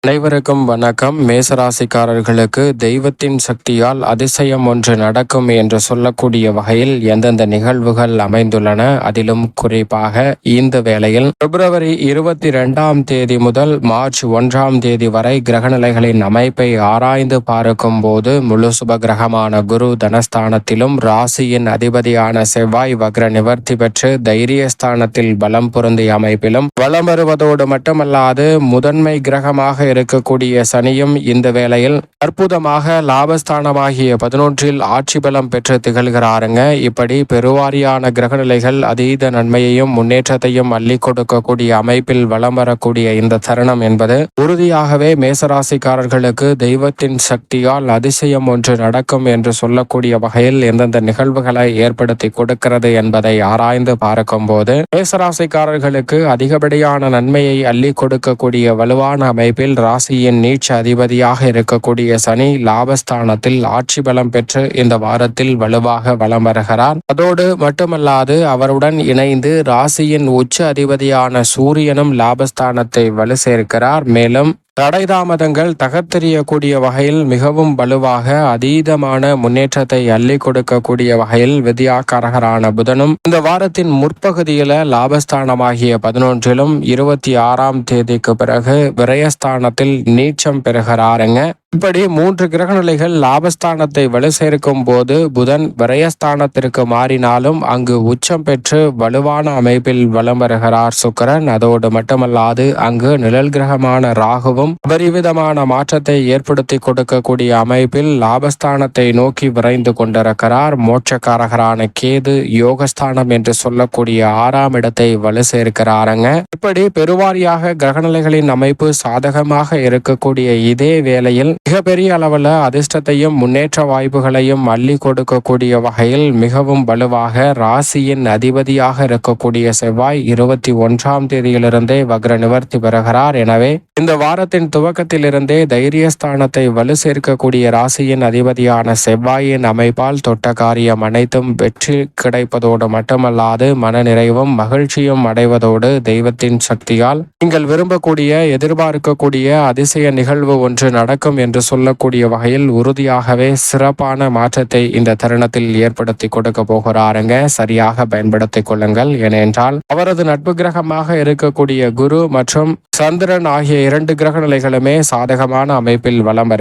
அனைவருக்கும் வணக்கம். மேசராசிக்காரர்களுக்கு தெய்வத்தின் சக்தியால் அதிசயம் ஒன்று நடக்கும் என்று சொல்லக்கூடிய வகையில் எந்தெந்த நிகழ்வுகள் அமைந்துள்ளன, அதிலும் குறிப்பாக இந்த வேளையில் பிப்ரவரி 22 முதல் மார்ச் 1 வரை கிரகநிலைகளின் அமைப்பை ஆராய்ந்து பார்க்கும் போது முழு சுப கிரகமான குரு தனஸ்தானத்திலும், ராசியின் அதிபதியான செவ்வாய் வக்ர நிவர்த்தி பெற்று தைரியஸ்தானத்தில் பலம் பொருந்திய அமைப்பிலும் வலம் வருவதோடு மட்டுமல்லாது முதன்மை கிரகமாக இருக்கக்கூடிய சனியும் இந்த வேளையில் அற்புதமாக லாபஸ்தானமாகிய 11 ஆட்சி பலம் பெற்று திகழ்கிறாருங்க. இப்படி பெருவாரியான கிரகநிலைகள் அதீத நன்மையையும் முன்னேற்றத்தையும் அள்ளி கொடுக்கக்கூடிய அமைப்பில் வலம் வரக்கூடிய இந்த தருணம் என்பது உறுதியாகவே மேசராசிக்காரர்களுக்கு தெய்வத்தின் சக்தியால் அதிசயம் ஒன்று நடக்கும் என்று சொல்லக்கூடிய வகையில் எந்தெந்த நிகழ்வுகளை ஏற்படுத்தி கொடுக்கிறது என்பதை ஆராய்ந்து பார்க்கும் போது மேசராசிக்காரர்களுக்கு அதிகப்படியான நன்மையை அள்ளி கொடுக்கக்கூடிய வலுவான அமைப்பில் ராசியின் நீட்ச அதிபதியாக இருக்கக்கூடிய சனி லாபஸ்தானத்தில் ஆட்சி பலம் பெற்று இந்த வாரத்தில் வலுவாக வலம் வருகிறார். அதோடு மட்டுமல்லாது அவருடன் இணைந்து ராசியின் உச்ச அதிபதியான சூரியனும் லாபஸ்தானத்தை வலு சேர்க்கிறார். மேலும் தடைதாமதங்கள் தகர்த்தெறியக்கூடிய வகையில் மிகவும் வலுவாக அதீதமான முன்னேற்றத்தை அள்ளி கொடுக்கக்கூடிய வகையில் வித்யாகாரகரான புதனும் இந்த வாரத்தின் முற்பகுதியில லாபஸ்தானமாகிய 11 26 பிறகு விரயஸ்தானத்தில் நீச்சம் பெறுகிறாருங்க. இப்படி 3 கிரகநிலைகள் லாபஸ்தானத்தை வலு சேர்க்கும் போது புதன் விரயஸ்தானத்திற்கு மாறினாலும் அங்கு உச்சம் பெற்று வலுவான அமைப்பில் வலம் வருகிறார் சுக்கிரன். அதோடு மட்டுமல்லாது அங்கு நிழல் கிரகமான ராகுவும் அபரிவிதமான மாற்றத்தை ஏற்படுத்தி கொடுக்கக்கூடிய அமைப்பில் லாபஸ்தானத்தை நோக்கி விரைந்து கொண்டிருக்கிறார். மோட்சக்காரகரான கேது யோகஸ்தானம் என்று சொல்லக்கூடிய 6ஆம் இடத்தை வலு சேர்க்கிறாருங்க. இப்படி பெருவாரியாக கிரகநிலைகளின் அமைப்பு சாதகமாக இருக்கக்கூடிய இதே வேளையில் மிகப்பெரிய அளவில் அதிர்ஷ்டத்தையும் முன்னேற்ற வாய்ப்புகளையும் அள்ளி கொடுக்கக்கூடிய வகையில் மிகவும் வலுவாக ராசியின் அதிபதியாக இருக்கக்கூடிய செவ்வாய் 21 வக்ர நிவர்த்தி பெறுகிறார். எனவே இந்த வாரத்தின் துவக்கத்திலிருந்தே தைரியஸ்தானத்தை வலு சேர்க்கக்கூடிய ராசியின் அதிபதியான செவ்வாயின் அமைப்பால் தொட்ட காரியம் அனைத்தும் வெற்றி கிடைப்பதோடு மட்டுமல்லாது மனநிறைவும் மகிழ்ச்சியும் அடைவதோடு தெய்வத்தின் சக்தியால் நீங்கள் விரும்பக்கூடிய எதிர்பார்க்கக்கூடிய அதிசய நிகழ்வு ஒன்று நடக்கும் என்று சொல்லக்கூடிய வகையில் உறுதியாகவே சிறப்பான மாற்றத்தை இந்த தருணத்தில் ஏற்படுத்தி கொடுக்க போகிறாருங்க. சரியாக பயன்படுத்திக் கொள்ளுங்கள். ஏனென்றால் அவரது நட்பு கிரகமாக இருக்கக்கூடிய குரு மற்றும் சந்திரன் ஆகிய 2 கிரக நிலைகளுமே சாதகமான அமைப்பில் வலம்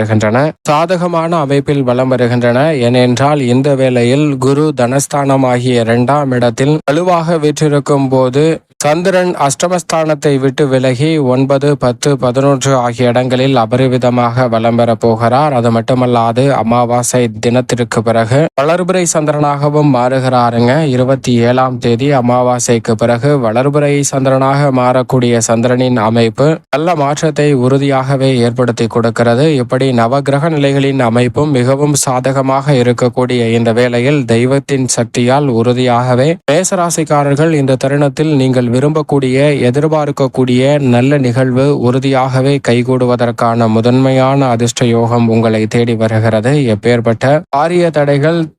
வருகின்றன. ஏனென்றால் இந்த வேளையில் குரு தனஸ்தானம் ஆகிய 2ஆம் இடத்தில் வலுவாக வீற்றிருக்கும் போது சந்திரன் அஷ்டமஸ்தானத்தை விட்டு விலகி 9, 10, 11 ஆகிய இடங்களில் அபரிவிதமாக வலம் பெற போகிறார். அது மட்டுமல்லாது அமாவாசை தினத்திற்கு பிறகு வளர்பிறை சந்திரனாகவும் மாறுகிறாருங்க. 27ஆம் தேதி அமாவாசைக்கு பிறகு வளர்பிறை சந்திரனாக மாறக்கூடிய சந்திரனின் அமைப்பு நல்ல மாற்றத்தை உறுதியாகவே ஏற்படுத்தி கொடுக்கிறது. இப்படி நவகிரக நிலைகளின் அமைப்பும் மிகவும் சாதகமாக இருக்கக்கூடிய இந்த வேளையில் தெய்வத்தின் சக்தியால் உறுதியாகவே மேசராசிக்காரர்கள் இந்த தருணத்தில் நீங்கள் விரும்பக்கூடிய எதிர்பார்க்கக்கூடிய நல்ல நிகழ்வு உறுதியாகவே கைகூடுவதற்கான முதன்மையான அதிர்ஷ்ட யோகம் உங்களை தேடி வருகிறது. எப்பேற்பட்ட பாரிய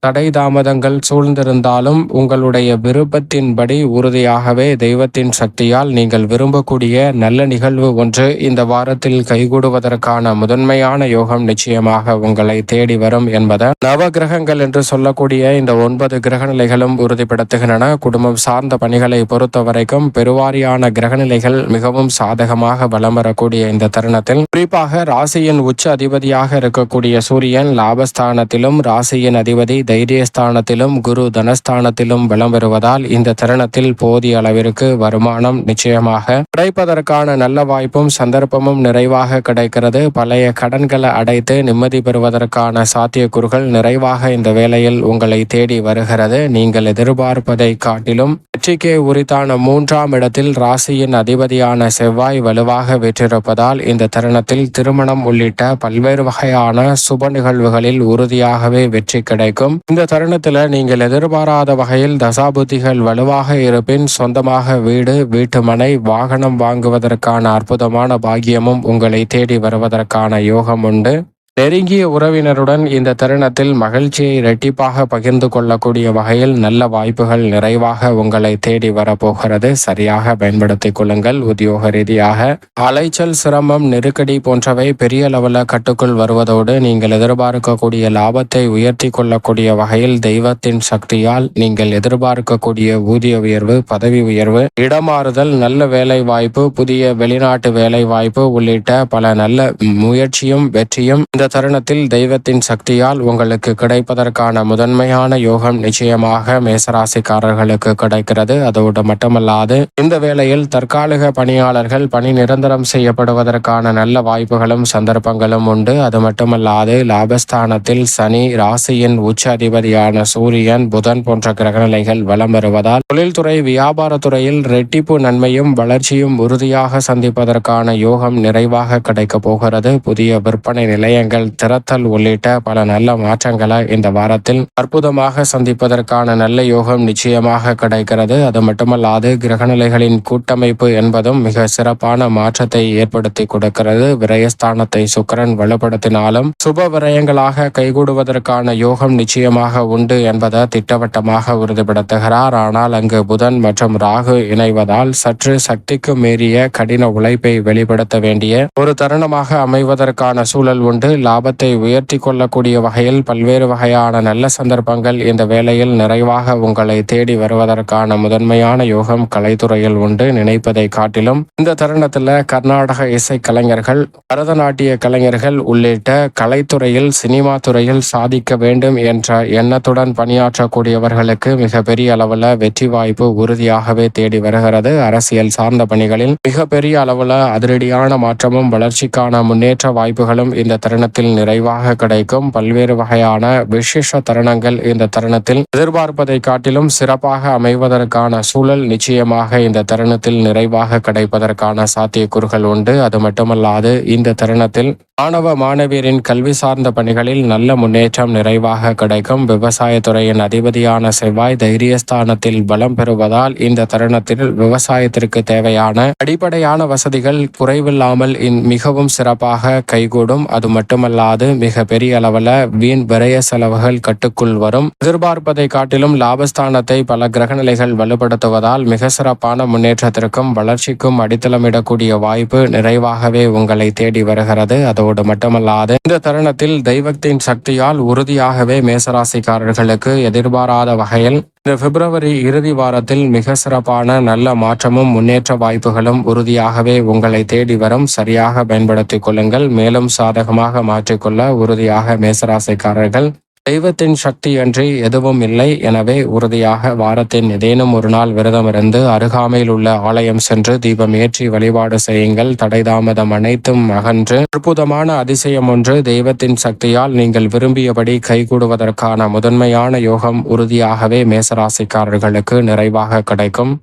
தடை தாமதங்கள் சூழ்ந்திருந்தாலும் உங்களுடைய விருப்பத்தின்படி உறுதியாகவே தெய்வத்தின் சக்தியால் நீங்கள் விரும்பக்கூடிய நல்ல நிகழ்வு ஒன்று இந்த வாரத்தில் கைகூடுவதற்கான முதன்மையான யோகம் நிச்சயமாக உங்களை தேடி வரும் என்பதை நவ கிரகங்கள் என்று சொல்லக்கூடிய இந்த 9 கிரகநிலைகளும் உறுதிப்படுத்துகின்றன. குடும்பம் சார்ந்த பணிகளை பொறுத்த வரைக்கும் பெருவாரியான கிரகநிலைகள் மிகவும் சாதகமாக வலம் வரக்கூடிய இந்த தருணத்தில் குறிப்பாக ராசியின் உச்ச அதிபதியாக இருக்கக்கூடிய சூரியன் லாபஸ்தானத்திலும், ராசியின் அதிபதி தைரியஸ்தானத்திலும், குரு தனஸ்தானத்திலும் வலம் வருவதால் இந்த தருணத்தில் போதிய அளவிற்கு வருமானம் நிச்சயமாக கிடைப்பதற்கான நல்ல வாய்ப்பும் சந்தர்ப்பமும் நிறைவாக கிடைக்கிறது. பழைய கடன்களை அடைத்து நிம்மதி பெறுவதற்கான சாத்தியக்கூறுகள் நிறைவாக இந்த வேளையில் உங்களை தேடி வருகிறது. நீங்கள் எதிர்பார்ப்பதை காட்டிலும் வெற்றிக்கே உரித்தான 3ஆம் இடத்தில் ராசியின் அதிபதியான செவ்வாய் வலுவாக வீற்றிருப்பதால் இந்த தருணத்தில் திருமணம் உள்ளிட்ட பல்வேறு வகையான சுப நிகழ்வுகளில் உறுதியாகவே வெற்றி கிடைக்கும். இந்த தருணத்தில் நீங்கள் எதிர்பாராத வகையில் தசாபுத்திகள் வலுவாக இருப்பின் சொந்தமாக வீடு, வீட்டுமனை, வாகனம் வாங்குவதற்கான அற்புதமான பாக்கியமும் உங்களை தேடி வருவதற்கான யோகம் உண்டு. நெருங்கிய உறவினருடன் இந்த தருணத்தில் மகிழ்ச்சியை இரட்டிப்பாக பகிர்ந்து கொள்ளக்கூடிய வகையில் நல்ல வாய்ப்புகள் நிறைவாக உங்களை தேடி வரப்போகிறது. சரியாக பயன்படுத்திக் கொள்ளுங்கள். உத்தியோக ரீதியாக அலைச்சல், சிரமம், நெருக்கடி போன்றவை பெரிய அளவில் கட்டுக்குள் வருவதோடு நீங்கள் எதிர்பார்க்கக்கூடிய லாபத்தை உயர்த்தி கொள்ளக்கூடிய வகையில் தெய்வத்தின் சக்தியால் நீங்கள் எதிர்பார்க்கக்கூடிய ஊதிய உயர்வு, பதவி உயர்வு, இடமாறுதல், நல்ல வேலை வாய்ப்பு, புதிய வெளிநாட்டு வேலை வாய்ப்பு உள்ளிட்ட பல நல்ல முயற்சியும் வெற்றியும் இந்த தருணத்தில் தெய்வத்தின் சக்தியால் உங்களுக்கு கிடைப்பதற்கான முதன்மையான யோகம் நிச்சயமாக மேசராசிக்காரர்களுக்கு கிடைக்கிறது. அதோடு மட்டுமல்லாது இந்த வேளையில் தற்காலிக பணியாளர்கள் பணி நிரந்தரம் செய்யப்படுவதற்கான நல்ல வாய்ப்புகளும் சந்தர்ப்பங்களும் உண்டு. அது மட்டுமல்லாது லாபஸ்தானத்தில் சனி, ராசியின் உச்ச அதிபதியான சூரியன், புதன் போன்ற கிரகநிலைகள் வலம் வருவதால் தொழில்துறை, வியாபாரத்துறையில் ரெட்டிப்பு நன்மையும் வளர்ச்சியும் உறுதியாக சந்திப்பதற்கான யோகம் நிறைவாக கிடைக்கப் போகிறது. புதிய விற்பனை நிலையங்கள் திறத்தல் உள்ளிட்ட பல நல்ல மாற்றங்களை இந்த வாரத்தில் அற்புதமாக சந்திப்பதற்கான நல்ல யோகம் நிச்சயமாக கிடைக்கிறது. அது மட்டுமல்லாது கிரகநிலைகளின் கூட்டமைப்பு என்பதும் மிக சிறப்பான மாற்றத்தை ஏற்படுத்தி கொடுக்கிறது. விரயஸ்தானத்தை சுக்கிரன் வலுப்படுத்தினாலும் சுப விரயங்களாக கைகூடுவதற்கான யோகம் நிச்சயமாக உண்டு என்பதை திட்டவட்டமாக உறுதிப்படுத்துகிறார். ஆனால் அங்கு புதன் மற்றும் ராகு இணைவதால் சற்று சக்திக்கு மீறிய கடின உழைப்பை வெளிப்படுத்த வேண்டிய ஒரு தருணமாக அமைவதற்கான சூழல் உண்டு. லாபத்தை உயர்த்தி கொள்ளக்கூடிய வகையில் பல்வேறு வகையான நல்ல சந்தர்ப்பங்கள் இந்த வேளையில் நிறைவாக உங்களை தேடி வருவதற்கான முதன்மையான யோகம் கலைத்துறையில் உண்டு. நினைப்பதை காட்டிலும் இந்த தருணத்தில் கர்நாடக இசை கலைஞர்கள், பரதநாட்டிய கலைஞர்கள் உள்ளிட்ட கலைத்துறையில், சினிமா துறையில் சாதிக்க வேண்டும் என்ற எண்ணத்துடன் பணியாற்றக்கூடியவர்களுக்கு மிகப்பெரிய அளவில் வெற்றி வாய்ப்பு உறுதியாகவே தேடி வருகிறது. அரசியல் சார்ந்த பணிகளில் மிகப்பெரிய அளவில் அதிரடியான மாற்றமும் வளர்ச்சிக்கான முன்னேற்ற வாய்ப்புகளும் இந்த தருணத்தில் நிறைவாக கிடைக்கும். பல்வேறு வகையான விசேஷ தருணங்கள் இந்த தருணத்தில் எதிர்பார்ப்பதை காட்டிலும் சிறப்பாக அமைவதற்கான சூழல் நிச்சயமாக இந்த தருணத்தில் நிறைவாக கிடைப்பதற்கான சாத்தியக்கூறுகள் உண்டு. அது மட்டுமல்லாது இந்த தருணத்தில் மாணவ மாணவியரின் கல்வி சார்ந்த பணிகளில் நல்ல முன்னேற்றம் நிறைவாக கிடைக்கும். விவசாயத்துறையின் அதிபதியான செவ்வாய் தைரியஸ்தானத்தில் பலம் பெறுவதால் இந்த தருணத்தில் விவசாயத்திற்கு தேவையான அடிப்படையான வசதிகள் குறைவில்லாமல் மிகவும் சிறப்பாக கைகூடும். அது மட்டுமல்லாது மிக பெரிய அளவில் வீண் விரய செலவுகள் கட்டுக்குள் வரும். எதிர்பார்ப்பதை காட்டிலும் லாபஸ்தானத்தை பல கிரகநிலைகள் வலுப்படுத்துவதால் மிக சிறப்பான முன்னேற்றத்திற்கும் வளர்ச்சிக்கும் அடித்தளமிடக்கூடிய வாய்ப்பு நிறைவாகவே உங்களை தேடி வருகிறது. அதோடு மட்டுமல்லாது இந்த தருணத்தில் தெய்வத்தின் சக்தியால் உறுதியாகவே மேசராசிக்காரர்களுக்கு எதிர்பாராத வகையில் இந்த பிப்ரவரி இறுதி வாரத்தில் மிக சிறப்பான நல்ல மாற்றமும் முன்னேற்ற வாய்ப்புகளும் உறுதியாகவே உங்களை தேடி வரும். சரியாக பயன்படுத்திக் கொள்ளுங்கள். மேலும் சாதகமாக மாற்றிக்கொள்ள உறுதியாக மேசராசிக்காரர்கள் தெய்வத்தின் சக்தி அன்றி எதுவும் இல்லை. எனவே உறுதியாக வாரத்தின் ஏதேனும் ஒரு நாள் விரதமிருந்து அருகாமையில் உள்ள ஆலயம் சென்று தீபம் ஏற்றி வழிபாடு செய்யுங்கள். தடைதாமதம் அனைத்தும் அகன்று அற்புதமான அதிசயம் ஒன்று தெய்வத்தின் சக்தியால் நீங்கள் விரும்பியபடி கைகூடுவதற்கான முதன்மையான யோகம் உறுதியாகவே மேசராசிக்காரர்களுக்கு நிறைவாக கிடைக்கும்.